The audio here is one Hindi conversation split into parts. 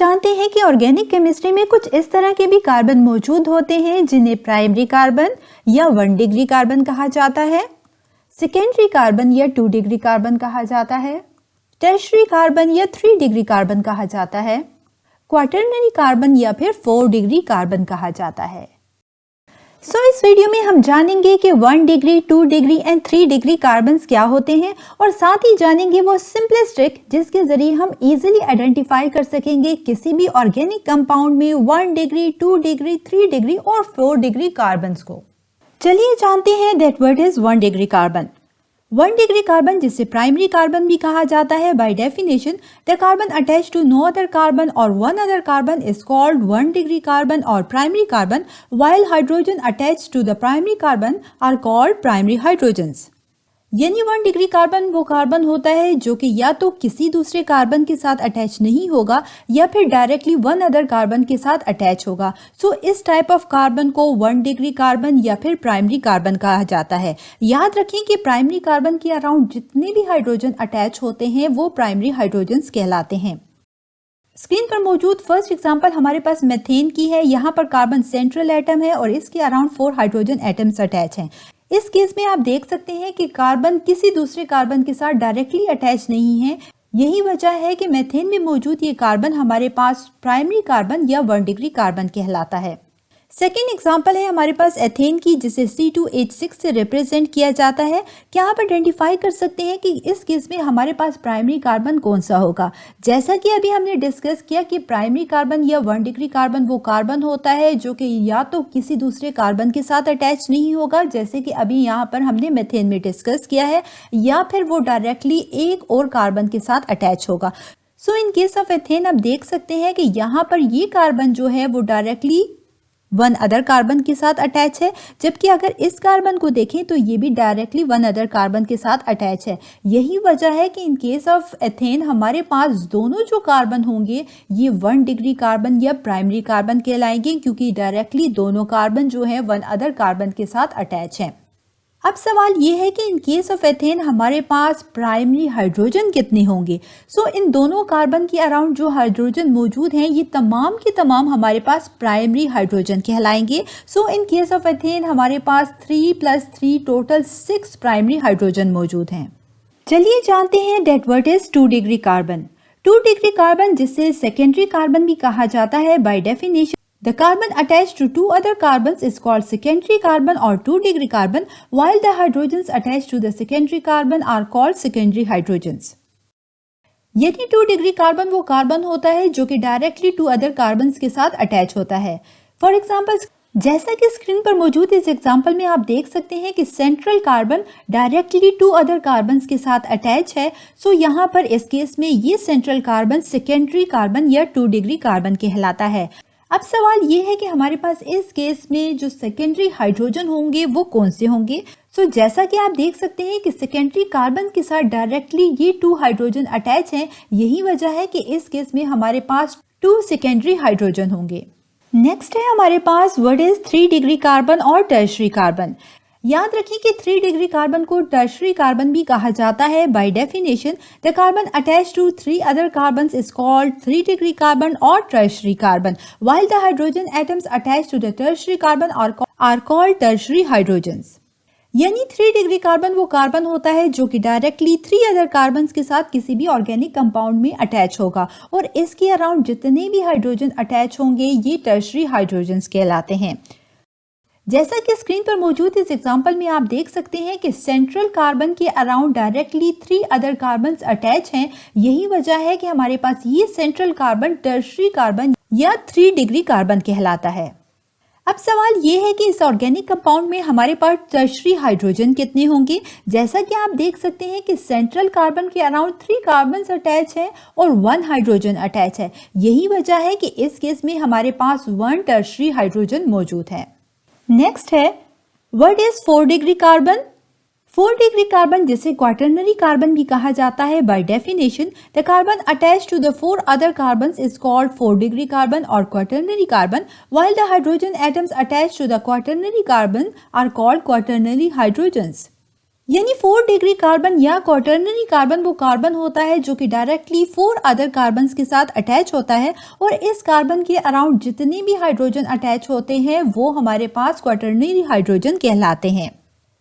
जानते हैं कि ऑर्गेनिक केमिस्ट्री में कुछ इस तरह के भी कार्बन मौजूद होते हैं जिन्हें प्राइमरी कार्बन या 1 डिग्री कार्बन कहा जाता है, सेकेंडरी कार्बन या 2 डिग्री कार्बन कहा जाता है, टर्शियरी कार्बन या 3 डिग्री कार्बन कहा जाता है, क्वाटरनरी कार्बन या फिर 4 डिग्री कार्बन कहा जाता है। इस वीडियो में हम जानेंगे कि 1 degree, 2 degree and 3 degree carbons क्या होते हैं और साथ ही जानेंगे वो सिंपलेस्ट ट्रिक जिसके जरिए हम इजीली आइडेंटिफाई कर सकेंगे किसी भी ऑर्गेनिक कंपाउंड में 1 डिग्री, 2 डिग्री, 3 डिग्री और 4 डिग्री कार्बन्स को। चलिए जानते हैं that what is 1 degree carbon. 1 degree carbon जिसे प्राइमरी कार्बन भी कहा जाता है, by definition the carbon attach to no other carbon और one other carbon is called 1 degree carbon और primary carbon, while hydrogen attach to the primary carbon are called primary hydrogens. यानी 1 डिग्री कार्बन वो कार्बन होता है जो कि या तो किसी दूसरे कार्बन के साथ अटैच नहीं होगा या फिर डायरेक्टली वन अदर कार्बन के साथ अटैच होगा। इस टाइप ऑफ कार्बन को 1 डिग्री कार्बन या फिर प्राइमरी कार्बन कहा जाता है। याद रखें कि प्राइमरी कार्बन के अराउंड जितने भी हाइड्रोजन अटैच होते हैं वो प्राइमरी हाइड्रोजन्स कहलाते हैं। स्क्रीन पर मौजूद फर्स्ट एग्जांपल हमारे पास मेथेन की है। यहाँ पर कार्बन सेंट्रल एटम है और इसके अराउंड 4 हाइड्रोजन एटम्स अटैच हैं। इस केस में आप देख सकते हैं कि कार्बन किसी दूसरे कार्बन के साथ डायरेक्टली अटैच नहीं है। यही वजह है कि मेथेन में मौजूद ये कार्बन हमारे पास प्राइमरी कार्बन या 1 डिग्री कार्बन कहलाता है। सेकेंड एग्जांपल है हमारे पास एथेन की जिसे C2H6 से रिप्रेजेंट किया जाता है। क्या आप आइडेंटिफाई कर सकते हैं कि इस केस में हमारे पास प्राइमरी कार्बन कौन सा होगा? जैसा कि अभी हमने डिस्कस किया कि प्राइमरी कार्बन या 1 डिग्री कार्बन वो कार्बन होता है जो कि या तो किसी दूसरे कार्बन के साथ अटैच नहीं होगा, जैसे कि अभी यहाँ पर हमने मेथेन में डिस्कस किया है, या फिर वो डायरेक्टली एक और कार्बन के साथ अटैच होगा। इन केस ऑफ एथेन आप देख सकते हैं कि यहाँ पर ये कार्बन जो है वो डायरेक्टली वन अदर कार्बन के साथ अटैच है, जबकि अगर इस कार्बन को देखें तो ये भी डायरेक्टली वन अदर कार्बन के साथ अटैच है। यही वजह है कि इन केस ऑफ एथेन हमारे पास दोनों जो कार्बन होंगे ये 1 डिग्री कार्बन या प्राइमरी कार्बन कहलाएंगे, क्योंकि डायरेक्टली दोनों कार्बन जो है वन अदर कार्बन के साथ अटैच है। अब सवाल ये है कि इन केस ऑफ एथेन हमारे पास प्राइमरी हाइड्रोजन कितने होंगे? इन दोनों कार्बन के अराउंड जो हाइड्रोजन मौजूद हैं ये तमाम के तमाम हमारे पास प्राइमरी हाइड्रोजन कहलाएंगे। इन केस ऑफ एथेन हमारे पास 3 + 3 टोटल 6 प्राइमरी हाइड्रोजन मौजूद हैं। चलिए जानते हैं that what is 2 degree carbon. 2 degree carbon जिसे सेकेंडरी कार्बन भी कहा जाता है, by definition the carbon attached to 2 other carbons is called secondary carbon or 2 degree carbon, while the hydrogens attached to the secondary carbon are called secondary hydrogens. यदि 2 डिग्री कार्बन वो कार्बन होता है जो कि डायरेक्टली 2 अदर कार्बन्स के साथ अटैच होता है। फॉर एग्जाम्पल, जैसा कि स्क्रीन पर मौजूद इस एग्जाम्पल में आप देख सकते हैं कि central carbon directly 2 other carbons के साथ अटैच है। यहाँ पर इस केस में ये सेंट्रल कार्बन सेकेंडरी कार्बन या 2 डिग्री कार्बन कहलाता है। अब सवाल ये है कि हमारे पास इस केस में जो सेकेंडरी हाइड्रोजन होंगे वो कौन से होंगे? जैसा कि आप देख सकते हैं कि सेकेंडरी कार्बन के साथ डायरेक्टली ये 2 हाइड्रोजन अटैच हैं। यही वजह है कि इस केस में हमारे पास 2 सेकेंडरी हाइड्रोजन होंगे। नेक्स्ट है हमारे पास व्हाट इज 3 डिग्री कार्बन और टर्शियरी कार्बन। याद रखिए कि 3 डिग्री कार्बन को टर्शियरी कार्बन भी कहा जाता है। By definition the carbon attach to 3 other carbons is called 3 degree carbon और tertiary carbon, while the hydrogen atoms attached to the tertiary carbon are called tertiary hydrogens. यानी 3 डिग्री कार्बन वो कार्बन होता है जो कि डायरेक्टली 3 अदर कार्बन्स के साथ किसी भी ऑर्गेनिक कंपाउंड में अटैच होगा और इसके अराउंड जितने भी हाइड्रोजन अटैच होंगे ये टर्शियरी हाइड्रोजन्स कहलाते हैं। जैसा कि स्क्रीन पर मौजूद इस एग्जांपल में आप देख सकते हैं कि सेंट्रल कार्बन के around directly 3 other carbons attach हैं। यही वजह है कि हमारे पास ये सेंट्रल कार्बन टर्शियरी कार्बन या 3 डिग्री कार्बन कहलाता है। अब सवाल ये है कि इस ऑर्गेनिक कंपाउंड में हमारे पास टर्शियरी हाइड्रोजन कितने होंगे? जैसा कि आप देख सकते हैं कि सेंट्रल कार्बन के अराउंड 3 कार्बन्स अटैच है और 1 हाइड्रोजन अटैच है। यही वजह है कि इस केस में हमारे पास 1 टर्शियरी हाइड्रोजन मौजूद है। नेक्स्ट है what is 4 degree carbon. 4 degree carbon जिसे क्वाटरनरी कार्बन भी कहा जाता है, by definition the carbon attached to the 4 other carbons is called 4 degree carbon और quaternary carbon, while the hydrogen atoms attached to the quaternary carbon are called quaternary hydrogens. यानी 4 डिग्री कार्बन या क्वाटर्नरी कार्बन वो कार्बन होता है जो कि डायरेक्टली 4 अदर कार्बन के साथ अटैच होता है और इस कार्बन के अराउंड जितने भी हाइड्रोजन अटैच होते हैं वो हमारे पास क्वाटर्नरी हाइड्रोजन कहलाते हैं।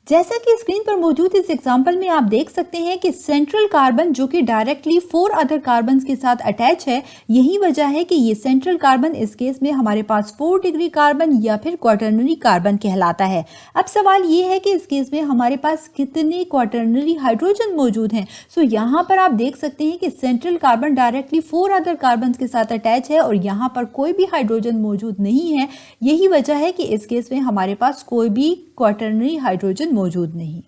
जैसा कि स्क्रीन पर मौजूद इस एग्जांपल में आप देख सकते हैं कि सेंट्रल कार्बन जो कि डायरेक्टली 4 अदर कार्बन के साथ अटैच है, यही वजह है कि ये सेंट्रल कार्बन इस केस में हमारे पास 4 डिग्री कार्बन या फिर क्वाटर्नरी कार्बन कहलाता है। अब सवाल ये है कि इस केस में हमारे पास कितने क्वाटर्नरी हाइड्रोजन मौजूद हैं। सो यहाँ पर आप देख सकते हैं कि central carbon directly 4 other carbon के साथ अटैच है और यहाँ पर कोई भी हाइड्रोजन मौजूद नहीं है। यही वजह है कि इस केस में हमारे पास कोई भी क्वाटर्नरी हाइड्रोजन मौजूद नहीं।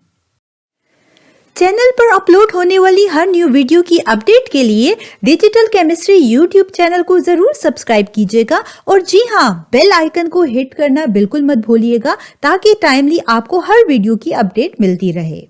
चैनल पर अपलोड होने वाली हर न्यू वीडियो की अपडेट के लिए डिजिटल केमिस्ट्री यूट्यूब चैनल को जरूर सब्सक्राइब कीजिएगा और जी हाँ, बेल आइकन को हिट करना बिल्कुल मत भूलिएगा ताकि टाइमली आपको हर वीडियो की अपडेट मिलती रहे।